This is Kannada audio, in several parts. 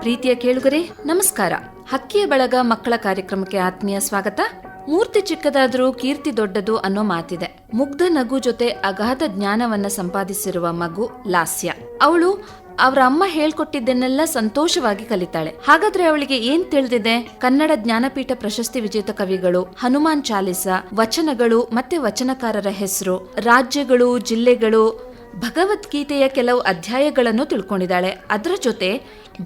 ಪ್ರೀತಿಯ ಕೇಳುಗರೆ ನಮಸ್ಕಾರ. ಹಕ್ಕಿಯ ಬಳಗ ಮಕ್ಕಳ ಕಾರ್ಯಕ್ರಮಕ್ಕೆ ಆತ್ಮೀಯ ಸ್ವಾಗತ. ಮೂರ್ತಿ ಚಿಕ್ಕದಾದರೂ ಕೀರ್ತಿ ದೊಡ್ಡದು ಅನ್ನೋ ಮಾತಿದೆ. ಮುಗ್ಧ ನಗು ಜೊತೆ ಅಗಾಧ ಜ್ಞಾನವನ್ನ ಸಂಪಾದಿಸಿರುವ ಮಗು ಲಾಸ್ಯ. ಅವಳು ಅವರ ಅಮ್ಮ ಹೇಳ್ಕೊಟ್ಟಿದ್ದನ್ನೆಲ್ಲ ಸಂತೋಷವಾಗಿ ಕಲಿತಾಳೆ. ಹಾಗಾದ್ರೆ ಅವಳಿಗೆ ಏನ್ ತಿಳಿದಿದೆ? ಕನ್ನಡ ಜ್ಞಾನಪೀಠ ಪ್ರಶಸ್ತಿ ವಿಜೇತ ಕವಿಗಳು, ಹನುಮಾನ್ ಚಾಲಿಸ, ವಚನಗಳು ಮತ್ತೆ ವಚನಕಾರರ ಹೆಸರು, ರಾಜ್ಯಗಳು, ಜಿಲ್ಲೆಗಳು, ಭಗವದ್ಗೀತೆಯ ಕೆಲವು ಅಧ್ಯಾಯಗಳನ್ನು ತಿಳ್ಕೊಂಡಿದ್ದಾಳೆ. ಅದರ ಜೊತೆ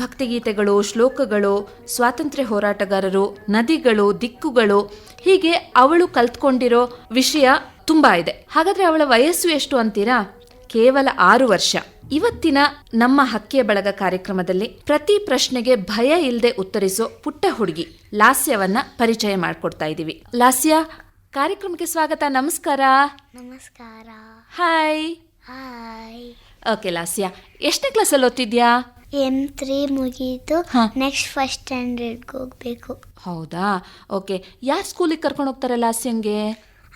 ಭಕ್ತಿಗೀತೆಗಳು, ಶ್ಲೋಕಗಳು, ಸ್ವಾತಂತ್ರ್ಯ ಹೋರಾಟಗಾರರು, ನದಿಗಳು, ದಿಕ್ಕುಗಳು, ಹೀಗೆ ಅವಳು ಕಲ್ತ್ಕೊಂಡಿರೋ ವಿಷಯ ತುಂಬಾ ಇದೆ. ಹಾಗಾದ್ರೆ ಅವಳ ವಯಸ್ಸು ಎಷ್ಟು ಅಂತೀರಾ? ಕೇವಲ 6 ವರ್ಷ. ಇವತ್ತಿನ ನಮ್ಮ ಹಕ್ಕಿಯ ಬಳಗ ಕಾರ್ಯಕ್ರಮದಲ್ಲಿ ಪ್ರತಿ ಪ್ರಶ್ನೆಗೆ ಭಯ ಇಲ್ಲದೆ ಉತ್ತರಿಸೋ ಪುಟ್ಟ ಹುಡುಗಿ ಲಾಸ್ಯವನ್ನ ಪರಿಚಯ ಮಾಡ್ಕೊಡ್ತಾ ಇದ್ದೀವಿ. ಲಾಸ್ಯ, ಕಾರ್ಯಕ್ರಮಕ್ಕೆ ಸ್ವಾಗತ. ನಮಸ್ಕಾರ. ನಮಸ್ಕಾರ. ಹಾಯ್. ಹಾಯ್. ಓಕೆ ಲಾಸ್ಯ, ಎಷ್ಟನೇ ಕ್ಲಾಸಲ್ಲಿ ಓದ್ತಿದ್ಯಾ? M3 ಮುಗೀತು. ನೆಕ್ಸ್ಟ್ ಫಸ್ಟ್ ಸ್ಟ್ಯಾಂಡರ್ಡ್ಗೆ ಹೋಗ್ಬೇಕು. ಹೌದಾ? ಓಕೆ. ಯಾರು ಸ್ಕೂಲಿಗೆ ಕರ್ಕೊಂಡು ಹೋಗ್ತಾರೆ ಲಾಸ್ಯಂಗೆ?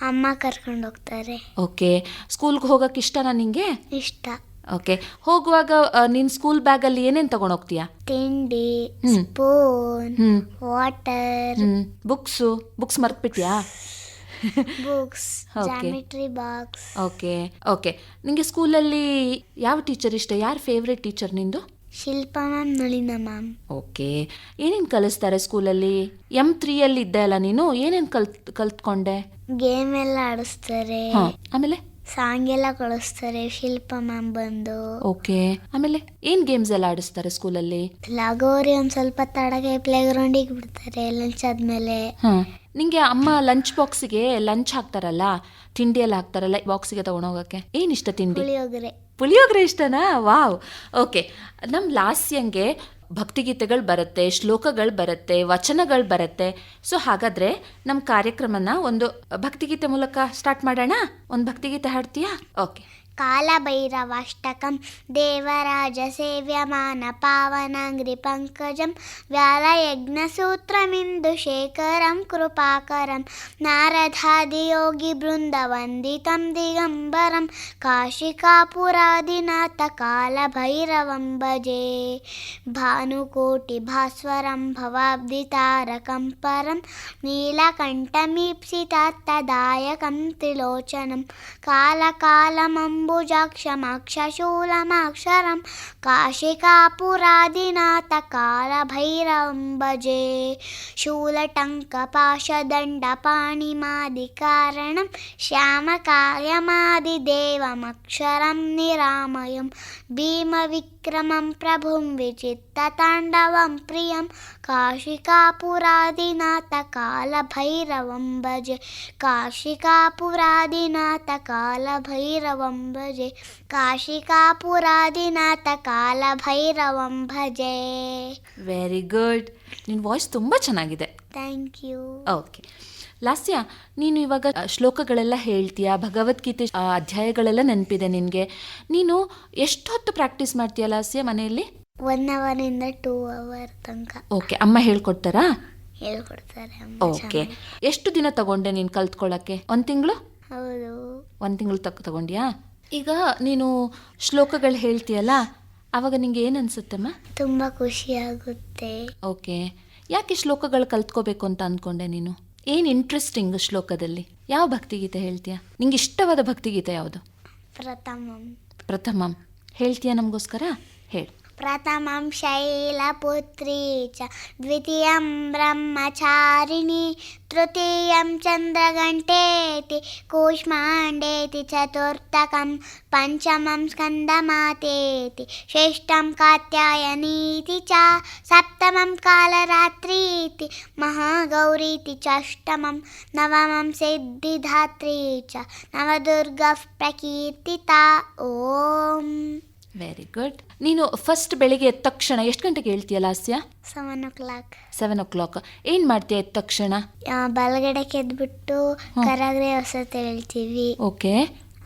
ಅಮ್ಮ ಕರ್ಕೊಂಡು ಹೋಗ್ತಾರೆ. ಓಕೆ. ಸ್ಕೂಲ್ಗೆ ಹೋಗಕ್ಕೆ ಇಷ್ಟನಾ ನಿಂಗೆ? ಇಷ್ಟ. ಓಕೆ. ಹೋಗುವಾಗ ನಿನ್ ಸ್ಕೂಲ್ ಬ್ಯಾಗಲ್ಲಿ ಏನೇನು ತಗೊಂಡು ಹೋಗ್ತೀಯಾ? ತಿಂಡಿ, ಸ್ಪೂನ್, ವಾಟರ್, ಬುಕ್ಸ್ ಮರ್ತ್ಬಿಟ್ಯಾ? Books, Okay. Geometry box. Okay okay. ನಿಂಗೆ ಸ್ಕೂಲಲ್ಲಿ ಯಾವ ಟೀಚರ್ ಇಷ್ಟ? ಯಾರು ಫೇವ್ರೆಟ್ ಟೀಚರ್ ನಿಂದು? Shilpa ma'am, Nalina ma'am. Okay. ಏನೇನು ಕಲಿಸ್ತಾರೆ ಸ್ಕೂಲಲ್ಲಿ? M3 ಇದ್ದೆ ಅಲ್ಲ ನೀನು, ಏನೇನು ಕಲ್ತ್ಕೊಂಡೆ? ಗೇಮ್ ಎಲ್ಲ ಆಡಿಸ್ತಾರೆ. ಆಮೇಲೆ ಸಾಂಗ್ ಎಲ್ಲ ಕಳಿಸ್ತಾರೆ ಶಿಲ್ಪಾ ಮ್ಯಾಮ್ ಬಂದು. ಓಕೆ. ಆಮೇಲೆ ಏನ್ ಗೇಮ್ಸ್ ಎಲ್ಲ ಆಡಿಸ್ತಾರೆ ಸ್ಕೂಲಲ್ಲಿ? ಲಗೋರಿ ಒಂದ್ ಸ್ವಲ್ಪ ತಡಗೆ ಪ್ಲೇ ಗ್ರೌಂಡಿಗೆ ಬಿಡ್ತಾರೆ ಲಂಚ್ ಆದ್ಮೇಲೆ. ನಿಂಗೆ ಅಮ್ಮ ಲಂಚ್ ಬಾಕ್ಸಿಗೆ ಲಂಚ್ ಹಾಕ್ತಾರಲ್ಲ, ತಿಂಡಿ ಎಲ್ಲ ಹಾಕ್ತಾರಲ್ಲ, ಬಾಕ್ಸಿಗೆ ತಗೊಂಡೋಗಕ್ಕೆ ಏನ್ ಇಷ್ಟ ತಿಂಡಿ? ಪುಳಿಯೋಗರೆ ಇಷ್ಟನಾ? ವಾವ್. ಓಕೆ. ನಮ್ ಲಾಸ್ಯಂಗೆ ಭಕ್ತಿಗೀತೆಗಳು ಬರುತ್ತೆ, ಶ್ಲೋಕಗಳು ಬರುತ್ತೆ, ವಚನಗಳು ಬರುತ್ತೆ. ಸೊ ಹಾಗಾದ್ರೆ ನಮ್ಮ ಕಾರ್ಯಕ್ರಮನ ಒಂದು ಭಕ್ತಿಗೀತೆ ಮೂಲಕ ಸ್ಟಾರ್ಟ್ ಮಾಡೋಣ. ಒಂದು ಭಕ್ತಿಗೀತೆ ಹಾಡ್ತೀಯಾ? ಓಕೆ. ಕಾಲಭೈರವಾಷ್ಟಕಂ ದೇವರಾಜ ಸೇವ್ಯಮಾನ ಪಾವನಾಂಗ್ರಿ ಪಂಕಜಂ ವ್ಯಾಲಯಜ್ಞಸೂತ್ರಮಿಂದು ಶೇಖರಂ ಕೃಪಾಕರಂ ನಾರದಾದಿಯೋಗಿ ಬೃಂದ ವಂದಿತಂ ದಿಗಂಬರಂ ಕಾಶಿಕಾಪುರಾದಿನಾಥ ಕಾಲಭೈರವಂ ಭಜೆ ಭಾನುಕೋಟಿ ಭಾಸ್ವರಂ ಭವಾಬ್ಧಿತಾರಕಂ ಪರಂ ನೀಲಕಂಠಮೀಪ್ಸಿತಾತ್ತದಾಯಕಂ ತ್ರಿಲೋಚನಂ ಕಾಲಕಾಲಮಂಬುಜಾಕ್ಷಮಾಕ್ಷಶೂಲಮಾಕ್ಷರಂ ಕಾಶಿಕಾಪುರಾದಿನಾಥ ಕಾಲಭೈರವಂ ಭಜೆ ಶೂಲಟಂಕಪಾಶದಂಡಪಾಣಿಮಾದಿಕಾರಣಂ ಶ್ಯಾಮಕಾಯಮಾದಿದೇವಮಕ್ಷರಂ ನಿರಾಮಯಂ ಭೀಮವಿಕ್ರಮಂ ಪ್ರಭುಂ ವಿಚಿತ್ತತಾಂಡವಂ ಪ್ರಿಯಂ ಕಾಶಿಕಾಪುರಾದಿನಾಥ ಕಾಲಭೈರವಂ ಭಜೆ ಕಾಶಿಕಾಪುರಾದಿನಾಥ ಕಾಲಭೈರವಂ ಭಜೆ ಕಾಶಿಕಾಪುರಾದಿನಾಥ ಕಾಲಭೈರವಂ ಭಜೆ. Very good. ನಿನ್ನ ವಾಯ್ಸ್ ತುಂಬ ಚೆನ್ನಾಗಿದೆ. Thank you. ಓಕೆ ಲಾಸ್ಯ, ನೀನು ಇವಾಗ ಶ್ಲೋಕಗಳೆಲ್ಲ ಹೇಳ್ತೀಯಾ, ಭಗವದ್ಗೀತೆ ಅಧ್ಯಾಯಗಳೆಲ್ಲ ನೆನಪಿದೆ ನಿನಗೆ. ನೀನು ಎಷ್ಟು ಹೊತ್ತು ಪ್ರಾಕ್ಟೀಸ್ ಮಾಡ್ತೀಯ ಲಾಸ್ಯ ಮನೆಯಲ್ಲಿ? 1 ಅವರಿಂದ 2 ಅವರ್ ತನಕ. ಓಕೆ. ಅಮ್ಮ ಹೇಳ್ಕೊಡ್ತಾರಾ? ಹೇಳ್ಕೊಡ್ತಾರೆ. ಓಕೆ. ಎಷ್ಟು ದಿನ ತಗೊಂಡೆ ನೀನು ಕಲ್ತ್ಕೊಳ್ಳೋಕ್ಕೆ? 1 ತಿಂಗಳು? ಹೌದು. 1 ತಿಂಗಳು ತಗೊಂಡ್ಯಾ? ಈಗ ನೀನು ಶ್ಲೋಕಗಳು ಹೇಳ್ತೀಯಲ್ಲ, ಆವಾಗ ನಿಂಗೆ ಏನು ಅನ್ಸುತ್ತಮ್ಮ? ತುಂಬ ಖುಷಿ ಆಗುತ್ತೆ. ಓಕೆ. ಯಾಕೆ ಶ್ಲೋಕಗಳು ಕಲ್ತ್ಕೋಬೇಕು ಅಂತ ಅಂದ್ಕೊಂಡೆ ನೀನು? ಏನು ಇಂಟ್ರೆಸ್ಟಿಂಗ್ ಶ್ಲೋಕದಲ್ಲಿ? ಯಾವ ಭಕ್ತಿಗೀತೆ ಹೇಳ್ತೀಯಾ? ನಿಂಗೆ ಇಷ್ಟವಾದ ಭಕ್ತಿಗೀತೆ ಯಾವುದು? ಪ್ರಥಮಂ ಹೇಳ್ತೀಯಾ ನಮಗೋಸ್ಕರ? ಹೇಳು. ಪ್ರಥಮಂ ಶೈಲಪುತ್ರೀ ಚ ದ್ವಿತೀಯಂ ಬ್ರಹ್ಮಚಾರಿಣಿ ತೃತೀಯಂ ಚಂದ್ರಗಂಟೇತಿ ಕೂಷ್ಮಾಂಡೇತಿ ಚತುರ್ಥಕಂ ಪಂಚಮಂ ಸ್ಕಂದಮಾತೇತಿ ಷಷ್ಠಂ ಕಾತ್ಯಾಯನೀತಿ ಚ ಸಪ್ತಮಂ ಕಾಲರಾತ್ರೀತಿ ಮಹಾಗೌರೀತಿ ಚ ಅಷ್ಟಮಂ ನವಮಂ ಸಿದ್ಧಿಧಾತ್ರೀ ಚ ನವದುರ್ಗಃ ಪ್ರಕೀರ್ತಿತಾ. ಓಂ. Very good. ನೀನು ಫಸ್ಟ್ ಬೆಳಿಗ್ಗೆ ಎದ್ದ ತಕ್ಷಣ ಎಷ್ಟು ಗಂಟೆಗೆ ಹೇಳ್ತೀಯ ಲಾಸ್ಯ? 7 o'clock. 7 o'clock. ಏನು ಮಾಡ್ತೀಯ ಎದ್ದ ತಕ್ಷಣ? ಬಲಗಡೆಗೆ ಎದ್ಬಿಟ್ಟು ಕರಗ್ರೆ ಹೊಸತೆ ಹೇಳ್ತೀವಿ. ಓಕೆ.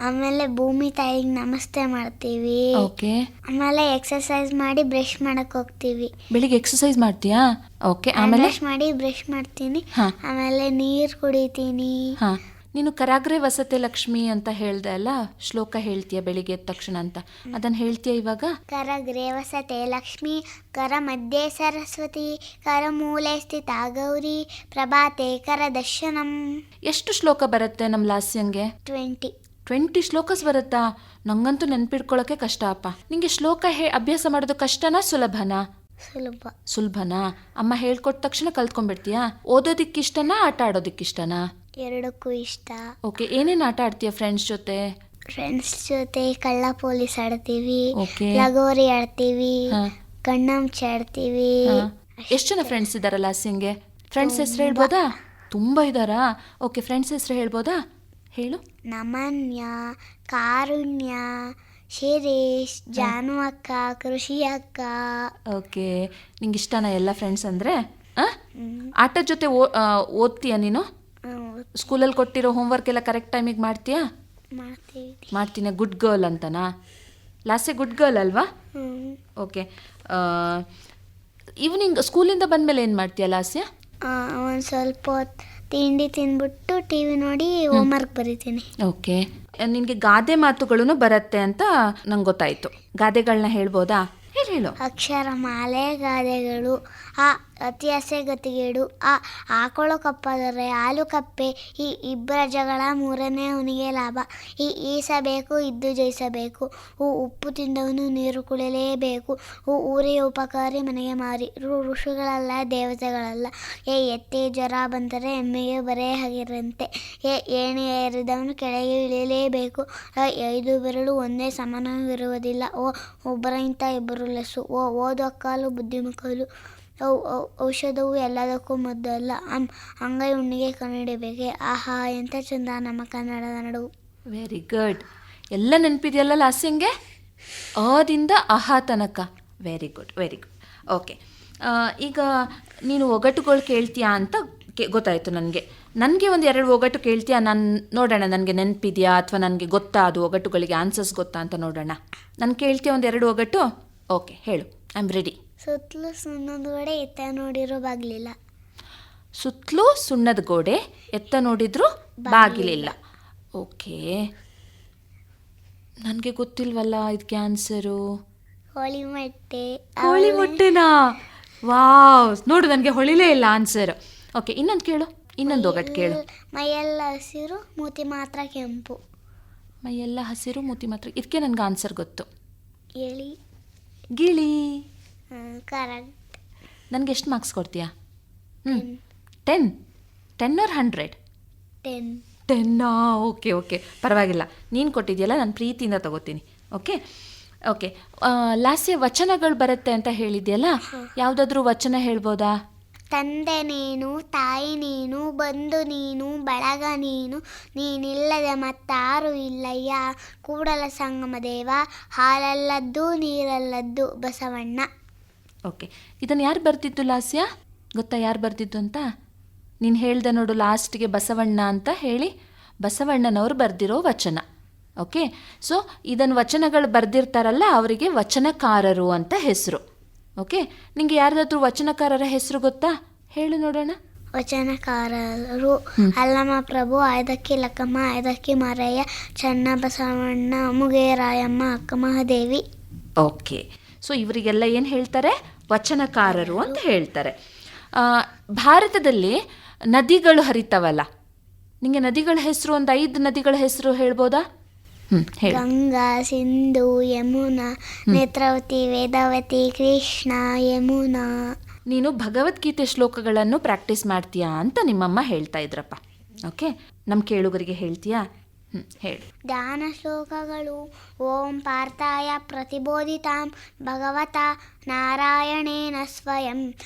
ಆಮೇಲೆ ಭೂಮಿ ತಾಯಿಗೆ ನಮಸ್ತೆ ಮಾಡ್ತೀವಿ. ಓಕೆ. ಆಮೇಲೆ ಎಕ್ಸರ್ಸೈಸ್ ಮಾಡಿ ಬ್ರಷ್ ಮಾಡಕ್ ಹೋಗ್ತೀವಿ. ಬೆಳಿಗ್ಗೆ ಎಕ್ಸರ್ಸೈಸ್ ಮಾಡ್ತೀಯಾ? ಓಕೆ. ಆಮೇಲೆ ಬ್ರಷ್ ಮಾಡಿ ಬ್ರಷ್ ಮಾಡ್ತೀನಿ. ಆಮೇಲೆ ನೀರು ಕುಡಿತೀನಿ. ನೀನು ಕರಾಗ್ರೆ ವಸತೆ ಲಕ್ಷ್ಮಿ ಅಂತ ಹೇಳ್ದೆ ಅಲ್ಲ, ಶ್ಲೋಕ ಹೇಳ್ತೀಯ ಬೆಳಿಗ್ಗೆ ಎದ್ದ ತಕ್ಷಣ ಅಂತ, ಅದನ್ನು ಹೇಳ್ತೀಯ ಇವಾಗ? ಕರಗ್ರೆ ವಸತೆ ಲಕ್ಷ್ಮಿ, ಕರ ಮಧ್ಯೆ ಸರಸ್ವತಿ, ಕರ ಮೂಲೆ ಸ್ಥಿತ ಗೌರಿ, ಪ್ರಭಾತೆ ಕರ ದರ್ಶನಂ. ಎಷ್ಟು ಶ್ಲೋಕ ಬರುತ್ತೆ ನಮ್ಮ ಲಾಸ್ಯಂಗೆ? 20 ಶ್ಲೋಕಸ್ ಬರುತ್ತಾ? ನಂಗಂತೂ ನೆನ್ಪಿಡ್ಕೊಳ್ಳೋಕೆ ಕಷ್ಟ ಅಪ್ಪ. ನಿಂಗೆ ಶ್ಲೋಕ ಅಭ್ಯಾಸ ಮಾಡೋದು ಕಷ್ಟನಾ ಸುಲಭನಾ? ಸುಲಭನಾ? ಅಮ್ಮ ಹೇಳ್ಕೊಟ್ಟ ತಕ್ಷಣ ಕಲ್ತ್ಕೊಂಡ್ಬಿಡ್ತೀಯಾ? ಓದೋದಿಕ್ಕಿಷ್ಟನಾ ಆಟ ಆಡೋದಿಕ್ಕಿಷ್ಟನಾ? ಎರಡಕ್ಕೂ ಇಷ್ಟ. ಓಕೆ, ಏನೇನು ಆಟ ಆಡ್ತೀಯ ಫ್ರೆಂಡ್ಸ್ ಜೊತೆ? ಕಳ್ಳ ಪೊಲೀಸ್ ಆಡ್ತೀವಿ, ಲಗೋರಿ ಆಡ್ತೀವಿ, ಕಣ್ಣಾಮುಚ್ಚೆ ಆಡ್ತೀವಿ. ಎಷ್ಟು ಜನ ಫ್ರೆಂಡ್ಸ್ ಇದ್ದಾರಲ್ಲ ಲಾಸ್ಯಂಗೆ? ಫ್ರೆಂಡ್ಸ್ ಹೆಸರು ಹೇಳ್ಬೋದಾ? ತುಂಬಾ ಇದ್ದಾರಾ? ಓಕೆ, ಫ್ರೆಂಡ್ಸ್ ಹೆಸರು ಹೇಳ್ಬೋದಾ? ಹೇಳು. ನಮನ್ಯ, ಕಾರುಣ್ಯ, ಶಿರೀಶ್, ಜಾನು ಅಕ್ಕ, ಕೃಷಿ ಅಕ್ಕ. ಓಕೆ, ನಿಂಗೆ ಇಷ್ಟನಾ ಎಲ್ಲ ಫ್ರೆಂಡ್ಸ್ ಅಂದರೆ? ಆಟದ ಜೊತೆ ಓದ್ತೀಯ ನೀನು? ಸ್ಕೂಲಲ್ಲಿ ಕೊಟ್ಟಿರೋ ಹೋಮ್ವರ್ಕ್ ಎಲ್ಲ ಕರೆಕ್ಟ್ ಟೈಮಿಗೆ ಮಾಡ್ತೀಯಾ? ಮಾಡ್ತೀನಿ. ಗುಡ್ ಗರ್ಲ್ ಅಂತನಾ? ಲಾಸ್ಯ ಗುಡ್ ಗರ್ಲ್ ಅಲ್ವಾ? ಓಕೆ. ಈವ್ನಿಂಗ್ ಸ್ಕೂಲಿಂದ ಬಂದಮೇಲೆ ಏನು ಮಾಡ್ತೀಯ ಲಾಸ್ಯ? ಒಂದು ಸ್ವಲ್ಪ ಹೊತ್ತು ತಿಂಡಿ ತಿಂದ್ಬಿಟ್ಟು ಟಿ ವಿ ನೋಡಿ ಹೋಮ್ವರ್ಕ್ ಬರೀತೀನಿ. ಓಕೆ, ನಿನಗೆ ಗಾದೆ ಮಾತುಗಳು ಬರುತ್ತೆ ಅಂತ ನಂಗೆ ಗೊತ್ತಾಯಿತು. ಗಾದೆಗಳನ್ನ ಹೇಳ್ಬೋದಾ? ಹೇಳು. ಅಕ್ಷರಮಾಲೆ ಗಾದೆಗಳು. ಅತಿ ಆಸೆ ಗತಿಗೇಡು. ಆಕಳು ಕಪ್ಪಾದರೆ ಹಾಲು ಕಪ್ಪೆ. ಈ ಇಬ್ಬರ ಜಗಳ ಮೂರನೇ ಅವನಿಗೆ ಲಾಭ. ಈಸಬೇಕು ಇದ್ದು ಜಯಿಸಬೇಕು. ಉಪ್ಪು ತಿಂದವನು ನೀರು ಕುಡಿಯಲೇಬೇಕು. ಊರಿಗೆ ಉಪಕಾರಿ ಮನೆಗೆ ಮಾರಿ. ಋಷಿಗಳಲ್ಲ ದೇವತೆಗಳಲ್ಲ. ಎತ್ತೆ ಜ್ವರ ಬಂದರೆ ಎಮ್ಮೆಗೆ ಬರೇ ಆಗಿರಂತೆ. ಏಣಿ ಏರಿದವನು ಕೆಳಗೆ ಇಳಿಯಲೇಬೇಕು. 5 ಬೆರಳು ಒಂದೇ ಸಮಾನವಿರುವುದಿಲ್ಲ. ಒಬ್ಬರಿಂತ ಇಬ್ಬರು ಲೆಸ್ಸು. ಓದುವ ಕಾಲು ಬುದ್ಧಿಮಕ್ಕಳು. ಔಷಧವು ಎಲ್ಲದಕ್ಕೂ ಮದ್ದಲ್ಲ. ಅಂಗೈ ಹುಣ್ಣಿಗೆ ಕಣ್ಣಿಡಬೇಕೆ. ಆಹಾ ಎಂತ ಚಂದ ನಮ್ಮ ಕನ್ನಡದ ನಡುವು. Very good. ಎಲ್ಲ ನೆನಪಿದೆಯಲ್ಲ ಲಾಸ್ಯಂಗೆ? ಅದಿಂದ ಆಹಾ ತನಕ. Very good. ಓಕೆ, ಈಗ ನೀನು ಒಗಟುಗಳು ಕೇಳ್ತೀಯಾ ಅಂತ ಗೊತ್ತಾಯಿತು ನನಗೆ. ಒಂದು 2 ಒಗಟು ಕೇಳ್ತೀಯಾ? ನಾನು ನೋಡೋಣ ನನಗೆ ನೆನಪಿದೆಯಾ ಅಥವಾ ನನಗೆ ಗೊತ್ತಾ ಅದು ಒಗಟುಗಳಿಗೆ ಆನ್ಸರ್ಸ್ ಗೊತ್ತಾ ಅಂತ ನೋಡೋಣ. ನಾನು ಕೇಳ್ತೀಯ 1-2 ಒಗಟು? ಓಕೆ, ಹೇಳು. I am ready. ಸುತ್ತಲೂ ಸುಣ್ಣದ ಗೋಡೆ ಎತ್ತ ನೋಡಿರೋ ಬಾಗಿಲಿಲ್ಲ. ಸುತ್ತಲೂ ಸುಣ್ಣದ ಗೋಡೆ ಎತ್ತ ನೋಡಿದ್ರು ಬಾಗಿಲಿಲ್ಲ. ಓಕೆ, ನನಗೆ ಗೊತ್ತಿಲ್ವಲ್ಲ ಇದಕ್ಕೆ ಆನ್ಸರು. ಕೋಳಿ ಮೊಟ್ಟೆನಾ? ವಾವ್, ನೋಡು ನನಗೆ ಹೊಳಿಲೇ ಇಲ್ಲ ಆನ್ಸರ್. ಓಕೆ, ಇನ್ನೊಂದು ಒಗಟ್ಟು ಕೇಳು. ಮೈಯೆಲ್ಲ ಹಸಿರು ಮೂತಿ ಮಾತ್ರ ಕೆಂಪು. ಮೈಯೆಲ್ಲ ಹಸಿರು ಮೂತಿ ಮಾತ್ರ. ಇದಕ್ಕೆ ನನಗೆ ಆನ್ಸರ್ ಗೊತ್ತು. ಗಿಳಿ. ಕರೆಕ್ಟ್. ನನಗೆ ಎಷ್ಟು ಮಾರ್ಕ್ಸ್ ಕೊಡ್ತೀಯಾ? 10 or 100? 10. ಓಕೆ, ಪರವಾಗಿಲ್ಲ. ನೀನು ಕೊಟ್ಟಿದ್ಯಲ್ಲ, ನಾನು ಪ್ರೀತಿಯಿಂದ ತಗೋತೀನಿ. ಓಕೆ. ಲಾಸ್ಯ ವಚನಗಳು ಬರುತ್ತೆ ಅಂತ ಹೇಳಿದ್ಯಲ್ಲ, ಯಾವುದಾದ್ರೂ ವಚನ ಹೇಳ್ಬೋದಾ? ತಂದೆ ನೀನು, ತಾಯಿ ನೀನು, ಬಂಧು ನೀನು, ಬಳಗ ನೀನು, ನೀನಿಲ್ಲದೆ ಮತ್ತಾರು ಇಲ್ಲಯ್ಯ, ಕೂಡಲ ಸಂಗಮ ದೇವ, ಹಾಲಲ್ಲದ್ದು ನೀರಲ್ಲದ್ದು ಬಸವಣ್ಣ. ಓಕೆ, ಇದನ್ನು ಯಾರು ಬರ್ತಿದ್ದು ಲಾಸ್ಯ? ಗೊತ್ತಾ ಯಾರು ಬರ್ತಿದ್ದು ಅಂತ? ನೀನು ಹೇಳ್ದೆ ನೋಡು ಲಾಸ್ಟ್ಗೆ ಬಸವಣ್ಣ ಅಂತ ಹೇಳಿ, ಬಸವಣ್ಣನವರು ಬರೆದಿರೋ ವಚನ. ಓಕೆ, ಸೊ ಇದನ್ನು ವಚನಗಳು ಬರೆದಿರ್ತಾರಲ್ಲ ಅವರಿಗೆ ವಚನಕಾರರು ಅಂತ ಹೆಸರು. ಓಕೆ, ನಿಂಗೆ ಯಾರ್ದಾದ್ರೂ ವಚನಕಾರರ ಹೆಸರು ಗೊತ್ತಾ? ಹೇಳು ನೋಡೋಣ. ವಚನಕಾರರು ಅಲ್ಲಮ ಪ್ರಭು, ಆಯ್ದಕ್ಕಿ ಲಕ್ಕಮ್ಮ, ಆಯ್ದಕ್ಕಿ ಮಾರಯ್ಯ, ಚನ್ನ ಬಸವಣ್ಣ, ಮುಗೇರಾಯಮ್ಮ, ಅಕ್ಕ ಮಹಾದೇವಿ. ಓಕೆ, ಸೊ ಇವರಿಗೆಲ್ಲ ಏನು ಹೇಳ್ತಾರೆ? ವಚನಕಾರರು ಅಂತ ಹೇಳ್ತಾರೆ. ಭಾರತದಲ್ಲಿ ನದಿಗಳು ಹರಿತಾವಲ್ಲ, ನಿಂಗೆ ನದಿಗಳ ಹೆಸರು ಒಂದು 5 ನದಿಗಳ ಹೆಸರು ಹೇಳ್ಬೋದಾ? ಗಂಗಾ, ಸಿಂಧು, ಯಮುನಾ, ನೇತ್ರಾವತಿ, ವೇದಾವತಿ, ಕೃಷ್ಣ, ಯಮುನಾ. ನೀನು ಭಗವದ್ಗೀತೆ ಶ್ಲೋಕಗಳನ್ನು ಪ್ರಾಕ್ಟೀಸ್ ಮಾಡ್ತೀಯಾ ಅಂತ ನಿಮ್ಮಮ್ಮ ಹೇಳ್ತಾ ಇದ್ರಪ್ಪ. ಓಕೆ, ನಮ್ಮ ಕೇಳುಗರಿಗೆ ಹೇಳ್ತೀಯಾ? ಹೇಳು. ಧ್ಯಾನ ಶ್ಲೋಕಗಳು. ಓಂ ಪಾರ್ಥಾಯ ಪ್ರತಿಬೋಧಿತಾಂ ಭಗವತಾ ನಾರಾಯಣೇನ ಸ್ವಯಂ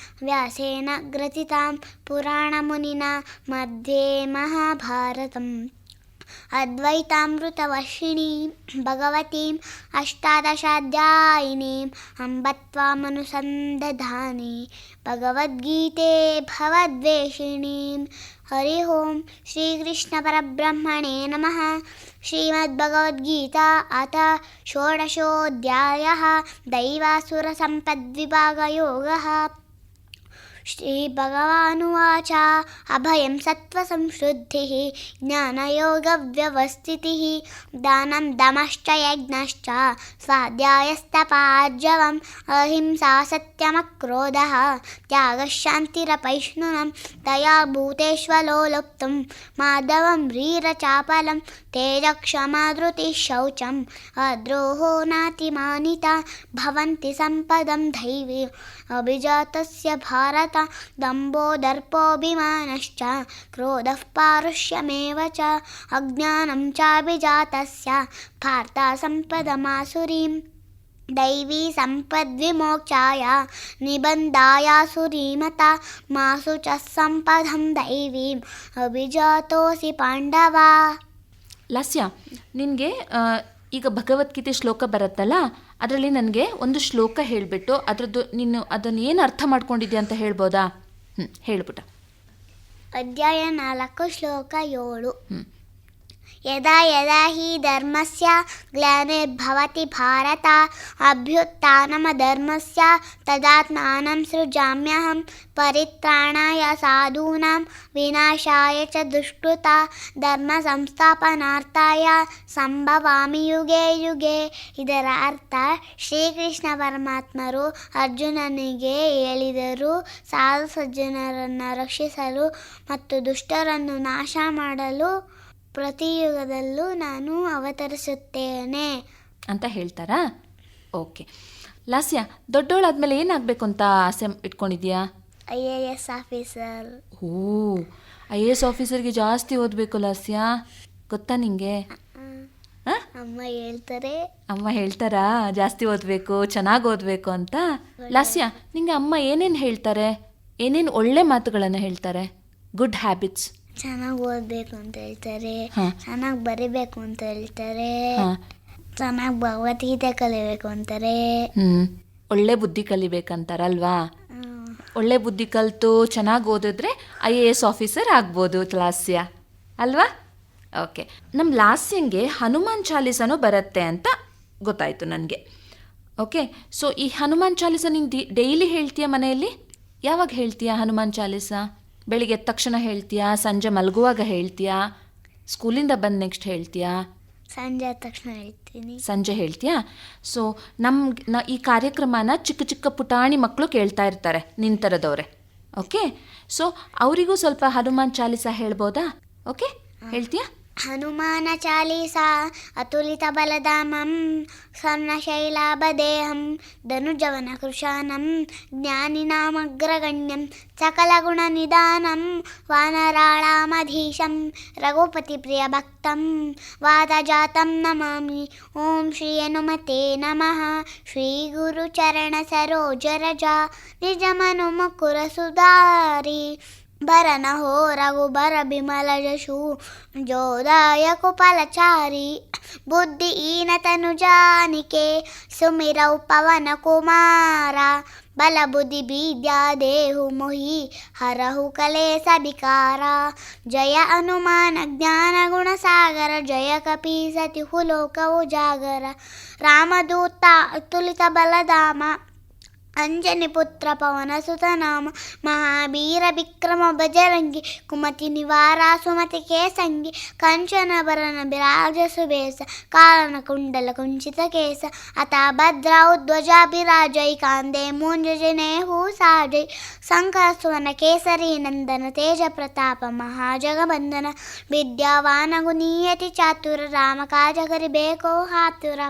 ವ್ಯಾಸೇನ ಗ್ರಥಿತಾಂ ಪುರಾಣ ಮುನಿನಾ ಮಧ್ಯೆ ಮಹಾಭಾರತಂ ಅದ್ವೈತಾಮೃತವರ್ಷಿಣೀಂ ಭಗವತೀಂ ಅಷ್ಟಾದಶಾಧ್ಯಾಯಿನೀಂ ಅಂಬತ್ವಾಮನುಸಂದಧಾನಿ ಭಗವದ್ಗೀತೆ ಭವದ್ವೇಷಿಣೀಂ. ಹರಿ ಓಂ ಶ್ರೀಕೃಷ್ಣ ಪರಬ್ರಹ್ಮಣೇ ನಮಃ. ಶ್ರೀಮದ್ಭಗವದ್ಗೀತಾ ಅಥ ಷೋಡಶೋಧ್ಯಾಯಃ ದೈವಾಸುರ ಸಂಪದ್ವಿಭಾಗಯೋಗಃ. श्रीभगवानुवाच अभयं सत्त्वसंशुद्धिः ज्ञानयोगव्यवस्थितिः दानं दमश्च यज्ञश्च स्वाध्यायस्तपार्जवम् अहिंसा सत्यमक्रोधः त्यागशान्तिरपैष्णुनं दया भूतेष्वलोलुप्तं माधवं ह्रीरचापलं तेजक्षमा धृतिः शौचम् अद्रोहो नातिमानिता भवन्ति सम्पदं दैवी अभिजातस्य भारत दम्भो दर्पोऽभिमानश्च क्रोधः पारुष्यमेव च अज्ञानं चाभिजातस्य भारत सम्पदमासुरीं दैवी सम्पद्विमोक्षाय निबन्धायासुरीमता मासु च सम्पदं दैवीम् अभिजातोऽसि पाण्डव. ಲಾಸ್ಯ, ನಿನಗೆ ಈಗ ಭಗವದ್ಗೀತೆ ಶ್ಲೋಕ ಬರುತ್ತಲ್ಲ, ಅದರಲ್ಲಿ ನನಗೆ ಒಂದು ಶ್ಲೋಕ ಹೇಳಿಬಿಟ್ಟು ಅದರದ್ದು ನೀನು ಅದನ್ನು ಏನು ಅರ್ಥ ಮಾಡ್ಕೊಂಡಿದ್ಯಾ ಅಂತ ಹೇಳ್ಬೋದಾ? ಹೇಳ್ಬಿಟ್ಟ. ಅಧ್ಯಾಯ 4 ಶ್ಲೋಕ 7. ಯದಾ ಯದಾ ಹಿ ಧರ್ಮಸ್ಯ ಗ್ಲಾನಿರ್ಭವತಿ ಭಾರತ ಅಭ್ಯುತ್ಥಾನಮಧರ್ಮಸ್ಯ ತದಾತ್ಮಾನಂ ಸೃಜಾಮ್ಯಹಂ ಪರಿತ್ರಾಣಾಯ ಸಾಧೂನಾಂ ವಿನಾಶಾಯ ಚ ದುಷ್ಕೃತಾ ಧರ್ಮ ಸಂಸ್ಥಾಪನಾರ್ಥಾಯ ಸಂಭವಾಮಿ ಯುಗೆ ಯುಗೆ. ಇದರ ಅರ್ಥ, ಶ್ರೀಕೃಷ್ಣ ಪರಮಾತ್ಮರು ಅರ್ಜುನನಿಗೆ ಹೇಳಿದರು, ಸಾಧು ಸಜ್ಜನರನ್ನು ರಕ್ಷಿಸಲು ಮತ್ತು ದುಷ್ಟರನ್ನು ನಾಶ ಮಾಡಲು ಪ್ರತಿಯುಗದಲ್ಲೂ ನಾನು ಅವತರಿಸುತ್ತೇನೆ ಅಂತ ಹೇಳ್ತಾರಾ? ಓಕೆ ಲಾಸ್ಯ, ದೊಡ್ಡವಳಾದ್ಮೇಲೆ ಏನಾಗಬೇಕು ಅಂತ ಆಸೆ ಇಟ್ಕೊಂಡಿದ್ಯಾ? IAS officer. ಓ, IAS ಆಫೀಸರ್ಗೆ ಜಾಸ್ತಿ ಓದಬೇಕು ಲಾಸ್ಯ, ಗೊತ್ತಾ ನಿಂಗೆ? ಅಮ್ಮ ಹೇಳ್ತಾರೆ. ಅಮ್ಮ ಹೇಳ್ತಾರಾ ಜಾಸ್ತಿ ಓದಬೇಕು, ಚೆನ್ನಾಗಿ ಓದಬೇಕು ಅಂತ? ಲಾಸ್ಯ, ನಿಂಗೆ ಅಮ್ಮ ಏನೇನು ಹೇಳ್ತಾರೆ? ಏನೇನು ಒಳ್ಳೆ ಮಾತುಗಳನ್ನು ಹೇಳ್ತಾರೆ? Good habits. ಚೆನ್ನಾಗಿ ಓದಬೇಕು ಅಂತ ಹೇಳ್ತಾರೆ, ಚೆನ್ನಾಗಿ ಬರಿಬೇಕು ಅಂತ ಹೇಳ್ತಾರೆ, ಚೆನ್ನಾಗಿ ಭಗವದ್ಗೀತೆ ಕಲಿಬೇಕು ಅಂತಾರೆ, ಒಳ್ಳೆ ಬುದ್ಧಿ ಕಲಿಬೇಕಂತಾರಲ್ವಾ? ಒಳ್ಳೆ ಬುದ್ಧಿ ಕಲಿತು ಚೆನ್ನಾಗಿ ಓದಿದ್ರೆ IAS ಆಫೀಸರ್ ಆಗ್ಬೋದು ಲಾಸ್ಯ, ಅಲ್ವಾ? ಓಕೆ, ನಮ್ಮ ಲಾಸ್ಯಂಗೆ ಹನುಮಾನ್ ಚಾಲೀಸನೂ ಬರುತ್ತೆ ಅಂತ ಗೊತ್ತಾಯಿತು ನನಗೆ. ಓಕೆ, ಸೊ ಈ ಹನುಮಾನ್ ಚಾಲೀಸ ನೀನು ಡೈಲಿ ಹೇಳ್ತೀಯ ಮನೆಯಲ್ಲಿ? ಯಾವಾಗ ಹೇಳ್ತೀಯಾ ಹನುಮಾನ್ ಚಾಲೀಸ? ಬೆಳಿಗ್ಗೆ ಎದ್ದ ತಕ್ಷಣ ಹೇಳ್ತೀಯಾ? ಸಂಜೆ ಮಲಗುವಾಗ ಹೇಳ್ತೀಯಾ? ಸ್ಕೂಲಿಂದ ಬಂದು ನೆಕ್ಸ್ಟ್ ಹೇಳ್ತೀಯಾ? ಸಂಜೆ ಆದ ತಕ್ಷಣ ಹೇಳ್ತೀನಿ. ಸಂಜೆ ಹೇಳ್ತೀಯಾ? ಸೊ ಈ ಕಾರ್ಯಕ್ರಮನ ಚಿಕ್ಕ ಚಿಕ್ಕ ಪುಟಾಣಿ ಮಕ್ಕಳು ಕೇಳ್ತಾ ಇರ್ತಾರೆ, ನಿನ್ನ ಥರದವ್ರೆ. ಓಕೆ, ಸೊ ಅವರಿಗೂ ಸ್ವಲ್ಪ ಹನುಮಾನ್ ಚಾಲೀಸ ಹೇಳ್ಬೋದಾ? ಓಕೆ, ಹೇಳ್ತೀಯಾ? ಹನುಮಾನ ಚಾಲೀಸ ಅತುಲಿತ ಬಲಧಾಮಂ ಸ್ವರ್ಣಶೈಲಾಭದೇಹಂ ಧನುಜವನ ಕೃಶಾನಂ ಜ್ಞಾನಿನಾಮಗ್ರಗಣ್ಯಂ ಸಕಲಗುಣ ನಿಧಾನಂ ವಾನರಾಳಾಮಧೀಶಂ ರಘುಪತಿ ಪ್ರಿಯ ಭಕ್ತಂ ವಾದಜಾತಂ ನಮಾಮಿ. ಓಂ ಶ್ರೀ ಹನುಮತೆ ನಮಃ. ಶ್ರೀ ಗುರು ಚರಣ ಸರೋಜ ರಜ ನಿಜ ಮನು ಮುಕುರ ಸುಧಾರಿ ಭರನ ಹೋ ರಘುಬರ ಬಿಮಲ ಜಶು ಜೋದಾಯ ಕುಪಲಚಾರಿ ಬುದ್ಧಿಹೀನ ತನು ಜಾನಿಕೆ ಸುಮಿರೌ ಪವನ ಕುಮಾರ ಬಲ ಬುದ್ಧಿ ವಿದ್ಯಾ ದೇಹು ಮೊಹಿ ಹರಹು ಕಲೇಶ ವಿಕಾರ. ಜಯ ಹನುಮಾನ ಜ್ಞಾನ ಗುಣ ಸಾಗರ ಜಯ ಕಪಿ ಸತಿ ಲೋಕ ಉಜಾಗರ. ರಾಮದೂತ ಅತುಲಿತ ಬಲಧಾಮ ಅಂಜನಿ ಪುತ್ರ ಪವನ ಸುತನಾಮ ಮಹಾವೀರ ವಿಕ್ರಮ ಬಜರಂಗಿ ಕುಮತಿ ನಿವಾರ ಸುಮತಿ ಕೇಸಂಗಿ ಕಂಚನ ಭರನ ಬಿರಾಜ ಸುಬೇಸ ಕಾರಣ ಕುಂಡಲ ಕುಂಚಿತ ಕೇಸ ಅತ ಭದ್ರಾ ಧ್ವಜಾಭಿರಾಜೈ ಕಾಂದೆ ಮೂಂಜನೆ ಹೂ ಸಾಜೈ ಶಂಕರ ಸುವನ ಕೇಸರಿ ನಂದನ ತೇಜ ಪ್ರತಾಪ ಮಹಾಜಗಬಂಧನ ವಿದ್ಯಾವಾನ ಗುನೀಯತಿ ಚಾತುರ ರಾಮ ಕಾಜ ಕರಿಬೇಕೋ ಹಾತುರ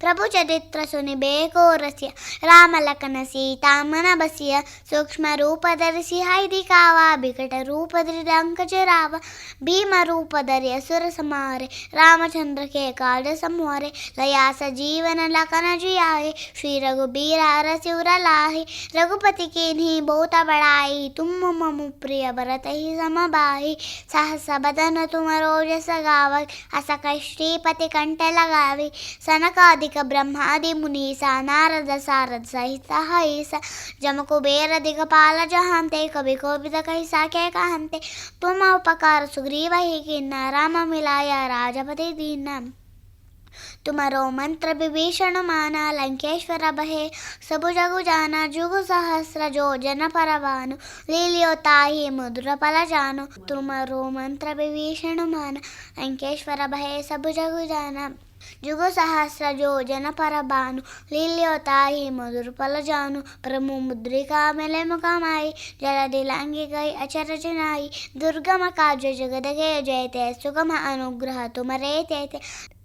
ಪ್ರಭು ಚರಿತ್ರ ಸುನಿಬೇಕೋ ರಸ್ಯ ರಾಮ ಲಖನ ಸೀತಾಮನ ಬಸಿಯ ಸೂಕ್ಷ್ಮ ರೂಪ ಧರಿಸಿ ಹೈದಿ ಕಾವ ಬಿಕಟ ರೂಪ ಧರಿ ಅಂಕಜರಾವ ಭೀಮ ರೂಪ ಧರಿ ಅಸುರ ಸಮಾರೆ ರಾಮಚಂದ್ರ ಕೆ ಕಾಜ ಸಂಹಾರೆ ಲಯಾಸ ಜೀವನ ಲಖನ ಜಿಯಾए श्री रघुबीर रसिउर लाहि रघुपति कीन्ही बहुत बड़ाई तुम मम प्रिय भरत ही समबाहि सहस बदन तुम रोजस गावै अस कै श्रीपति कंठ लगावि सनकादिक ब्रह्मादि मुनीसा नारद सारद सहित हईस जम कुबेर दिगपाल जहांते कवि कोविद कहि साके कहंते तुम उपकार सुग्रीव ही किन्ना राम मिलाया राजपति दीना ತುಮರೋ ಮಂತ್ರ ವಿಭೀಷಣ ಮಾನ ಲಂಕೇಶ್ವರ ಬಹೆ ಸಬು ಜಗು ಜಾನ ಜುಗು ಸಹಸ್ರ ಜೋ ಜನ ಪರವಾನು ಲೀಲಿಯೋ ತಾಯಿ ಮಧುರ ಫಲ ಜಾನು ತುಮರೋ ಮಂತ್ರ ವಿಭೀಷಣ ಮಾನ ಲಂಕೇಶ್ವರ ಬಹೆ ಸಬು ಜಗು ಜಾನ जुगो सहस्र जो जन पर बानु लील्यो ताही मधुर फल जानु प्रमु मुद्रिका मेले मुखमाई जलधि लांगी गई अचर जनाई दुर्गम काज जगदगे जयते सुगम अनुग्रह तुमरे तेते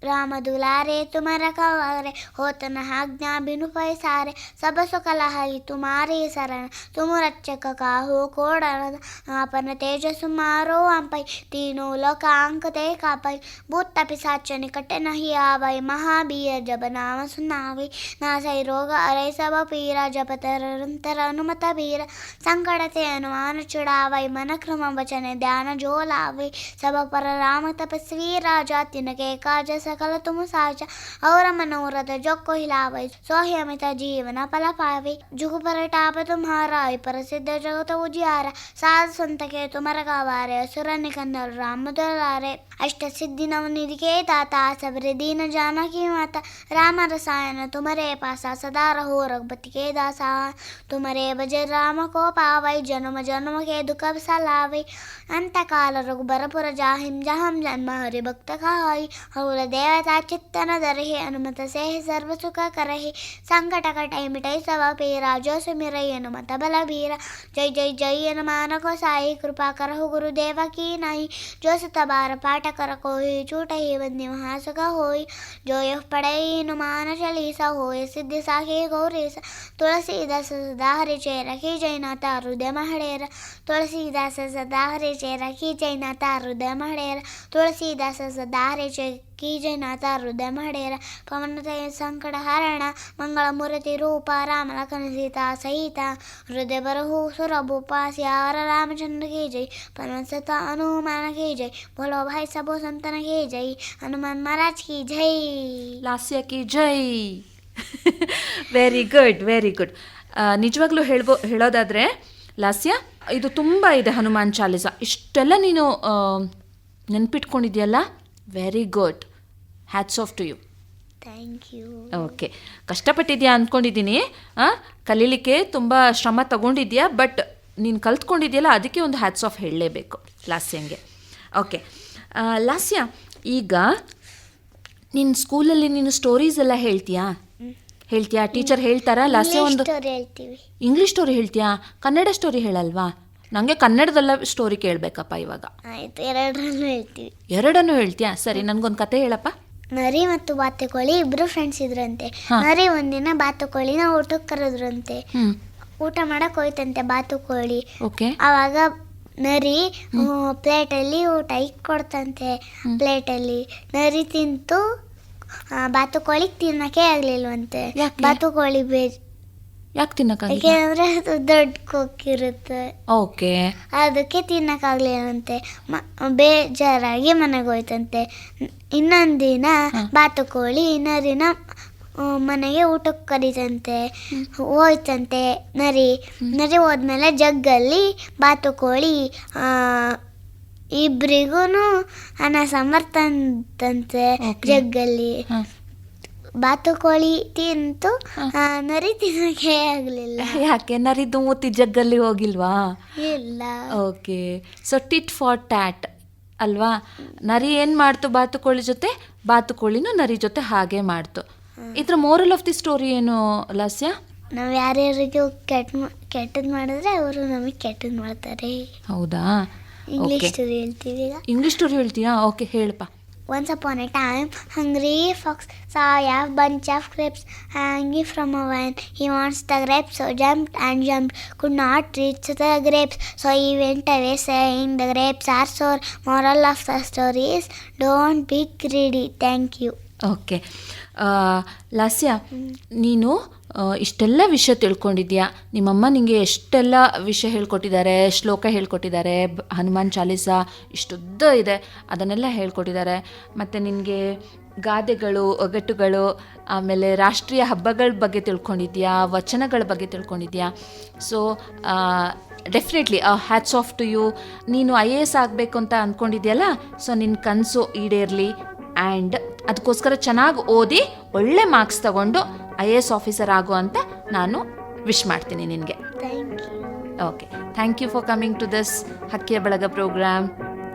राम दुलारे तुम रखवारे होतन आज्ञा बिनु पैसारे सब सुख लहई तुम्हारी शरण तुम रक्षक काहू कोडर आपन तेज सुमारो अंपै तीनों लोक अंकते कापै भूत पिशाच निकट नहीं आवै महावीर जब नाम सुनावै नासै रोग अरै सब पीरा जपत निरंतर अनुमत वीर संकट ते अनुमान छुड़ावै मन क्रम वचन ध्यान जो लावै सब पर राम तपस्वी राजा तिनके काज सकल तुम साजा और मनोरथ जो को हिलावे सोहि अमित जीवन फल पावे जुग पर टाप तुम्हारा प्रसिद्ध जगत उजियारा साध संत के तुम रखवारे असुर निकंदर राम दुलारे अष्ट सिद्धि नवनिधि के दाता सबरे दीन जानकी माता राम रसायन तुम्हारे पासा सदा रहो रघुपति के दासा तुम्हारे भज राम को पावै जन्म जन्म के दुख सलावे अंत काल रघुबरपुर जाहिम जहम जन्म हरि भक्त खाई और देवता चित्तन दरहि अनुमत से सर्व सुख करहि संकट कटै मिटै सब पीरा जो सुमिरै अनुमत बल बीरा जय जय जय हनुमान को साई कृपा करहु गुरुदेव की नाई जो सत बार पाठ कर कोई छूटै बंदी महासुख होई जो यह पढ़ै हनुमान चालीसा होय सिद्धि साखी गौरीसा तुलसीदास सदा हरि चेर रखी जयनाथ हृदय महडेर तुलसीदास सदा हरि चेर रखी जयनाथ हृदय महडेर तुलसीदास सदा हरि चेर की जयनाथ हृदय महडेर पवन संकट हरण मंगल मूर्ति रूप राम लखन सीता सहित हृदय बरहु सुर भूपा सियावर रामचंद्र की जय पवन सत हनुमान की जय बोलो भाई सबो संतन की जय हनुमान महाराज की जय ಲಾಸ್ಯ ಕಿ ಜೈ. Very good very good. ನಿಜವಾಗ್ಲೂ ಹೇಳೋದಾದರೆ ಲಾಸ್ಯ ಇದು ತುಂಬ ಇದೆ ಹನುಮಾನ್ ಚಾಲಿಸ. ಇಷ್ಟೆಲ್ಲ ನೀನು ನೆನ್ಪಿಟ್ಕೊಂಡಿದ್ಯಲ್ಲ, very good. Hats off to you. Thank you. Okay, ಕಷ್ಟಪಟ್ಟಿದ್ಯಾ ಅಂದ್ಕೊಂಡಿದ್ದೀನಿ. ಕಲೀಲಿಕ್ಕೆ ತುಂಬ ಶ್ರಮ ತಗೊಂಡಿದ್ಯಾ, ಬಟ್ ನೀನು ಕಲ್ತ್ಕೊಂಡಿದ್ಯಲ್ಲ, ಅದಕ್ಕೆ ಒಂದು ಹ್ಯಾಟ್ಸ್ ಆಫ್ ಹೇಳಲೇಬೇಕು ಲಾಸ್ಯಂಗೆ. ಓಕೆ ಲಾಸ್ಯ, ಈಗ ನಿನ್ನ ಸ್ಕೂಲಲ್ಲಿ ನೀನು ಸ್ಟೋರೀಸ್ ಎಲ್ಲ ಹೇಳ್ತೀಯಾ? ಟೀಚರ್ ಹೇಳ್ತಾರಾ? ಲಾಸ್ಯ ಒಂದು ಇಂಗ್ಲೀಷ್ ಸ್ಟೋರಿ ಹೇಳ್ತೀಯಾ? ಕನ್ನಡ ಸ್ಟೋರಿ ಹೇಳಲ್ವಾ? ನನಗೆ ಕನ್ನಡದಲ್ಲ ಸ್ಟೋರಿ ಕೇಳಬೇಕಪ್ಪ ಇವಾಗ. ಆಯ್ತು, ಎರಡನ್ನೂ ಹೇಳ್ತೀವಿ. ಎರಡನ್ನೂ ಹೇಳ್ತೀಯಾ? ಸರಿ, ನನಗೊಂದು ಕತೆ ಹೇಳಪ್ಪ. ನರಿ ಮತ್ತು ಬಾತುಕೋಳಿ ಇಬ್ರು ಫ್ರೆಂಡ್ಸ್ ಇದ್ರಂತೆ. ನರಿ ಒಂದಿನ ಬಾತುಕೋಳಿನ ಊಟಕ್ಕೆ ಕರೆದ್ರಂತೆ. ಊಟ ಮಾಡಕ್ ಹೋಯ್ತಂತೆ ಬಾತುಕೋಳಿ. ಅವಾಗ ನರಿ ಪ್ಲೇಟಲ್ಲಿ ಊಟ ಇಕ್ಕೊಡ್ತಂತೆ. ಪ್ಲೇಟಲ್ಲಿ ನರಿ ತಿಂತು ಬಾತುಕೋಳಿಗೆ ತಿನ್ನಕ್ಕೆ ಆಗ್ಲಿಲ್ವಂತೆ. ಬಾತುಕೋಳಿ ಯಾಕೆ ತಿನ್ನಕ್ಕೆ? ಯಾಕೆಂದ್ರೆ ಅದು ದೊಡ್ಡ ಕೊಕ್ಕಿರುತ್ತೆ. ಓಕೆ, ಅದಕ್ಕೆ ತಿನ್ನಕ್ಕಾಗ್ಲಿಲ್ಲಂತೆ. ಬೇಜಾರಾಗಿ ಮನೆಗೆ ಹೋಯ್ತಂತೆ. ಇನ್ನೊಂದು ದಿನ ಬಾತುಕೋಳಿ ನರಿನ ಮನೆಗೆ ಊಟಕ್ಕೆ ಕರೀತಂತೆ. ಹೋಯ್ತಂತೆ ನರಿ ಹೋದ್ಮೇಲೆ ಜಗ್ಗಲ್ಲಿ ಬಾತುಕೋಳಿ ಇಬ್ರಿಗೂ ಅನ್ನ ಸಾಂಬಾರ್ ತಂತಂತೆ. ಜಗ್ಗಲ್ಲಿ ಬಾತುಕೋಳಿ ತಿಂತು, ನರಿ ತಿನ್ನಕ್ಕೆ ಆಗ್ಲಿಲ್ಲ. ಯಾಕೆ? ನರಿದು ಮೂತಿ ಜಗ್ಗಲ್ಲಿ ಹೋಗಿಲ್ವಾ? ಇಲ್ಲ. Okay, so tit for that ಅಲ್ವಾ? ನರಿ ಏನು ಮಾಡ್ತು ಬಾತುಕೋಳಿ ಜೊತೆ, ಬಾತುಕೋಳಿನೂ ನರಿ ಜೊತೆ ಹಾಗೆ ಮಾಡ್ತು. ಇದ್ರ ಮೋರಲ್ ಆಫ್ ದಿ ಸ್ಟೋರಿ ಏನು ಲಾಸ್ಯ? ನಾವು ಯಾರ್ಯಾರಿಗೂ ಕೆಟ್ಟದ್ದು ಮಾಡಿದ್ರೆ ಅವರು ನಮಗೆ ಕೆಟ್ಟದ್ದು ಮಾಡ್ತಾರೆ. ಹೌದಾ? ಇಂಗ್ಲಿಷ್ ಸ್ಟೋರಿ ಹೇಳ್ತೀವಿ ಈಗ. ಇಂಗ್ಲಿಷ್ ಸ್ಟೋರಿ ಹೇಳ್ತೀಯಾ? ಓಕೆ, ಹೇಳಪ್ಪ. Once upon a time, hungry fox saw a bunch of grapes hanging from a vine. He wants the grapes, so jumped and jumped, could not reach the grapes. So he went away saying, the grapes are sour. Moral of the story is, don't be greedy. Thank you. Okay Lasya, ನೀನು ಇಷ್ಟೆಲ್ಲ ವಿಷಯ ತಿಳ್ಕೊಂಡಿದ್ಯಾ. ನಿಮ್ಮಮ್ಮ ನಿಮಗೆ ಎಷ್ಟೆಲ್ಲ ವಿಷಯ ಹೇಳ್ಕೊಟ್ಟಿದ್ದಾರೆ, ಶ್ಲೋಕ ಹೇಳ್ಕೊಟ್ಟಿದ್ದಾರೆ, ಹನುಮಾನ್ ಚಾಲೀಸ ಇಷ್ಟುದ್ದ ಇದೆ, ಅದನ್ನೆಲ್ಲ ಹೇಳ್ಕೊಟ್ಟಿದ್ದಾರೆ. ಮತ್ತು ನಿನಗೆ ಗಾದೆಗಳು, ಒಗಟುಗಳು, ಆಮೇಲೆ ರಾಷ್ಟ್ರೀಯ ಹಬ್ಬಗಳ ಬಗ್ಗೆ ತಿಳ್ಕೊಂಡಿದ್ಯಾ, ವಚನಗಳ ಬಗ್ಗೆ ತಿಳ್ಕೊಂಡಿದ್ಯಾ. So definitely hats off to you. ನೀನು IAS ಆಗಬೇಕು ಅಂತ ಅಂದ್ಕೊಂಡಿದ್ಯಲ್ಲ, ಸೊ ನಿನ್ನ ಕನಸು ಈಡೇರಲಿ. ಆ್ಯಂಡ್ ಅದಕ್ಕೋಸ್ಕರ ಚೆನ್ನಾಗಿ ಓದಿ ಒಳ್ಳೆ ಮಾರ್ಕ್ಸ್ ತಗೊಂಡು IAS ಆಫೀಸರ್ ಆಗು ಅಂತ ನಾನು ವಿಶ್ ಮಾಡ್ತೀನಿ ನಿನಗೆ. Thank you. Okay, thank you for coming to this ಹಕ್ಕಿಯ ಬಳಗ ಪ್ರೋಗ್ರಾಮ್.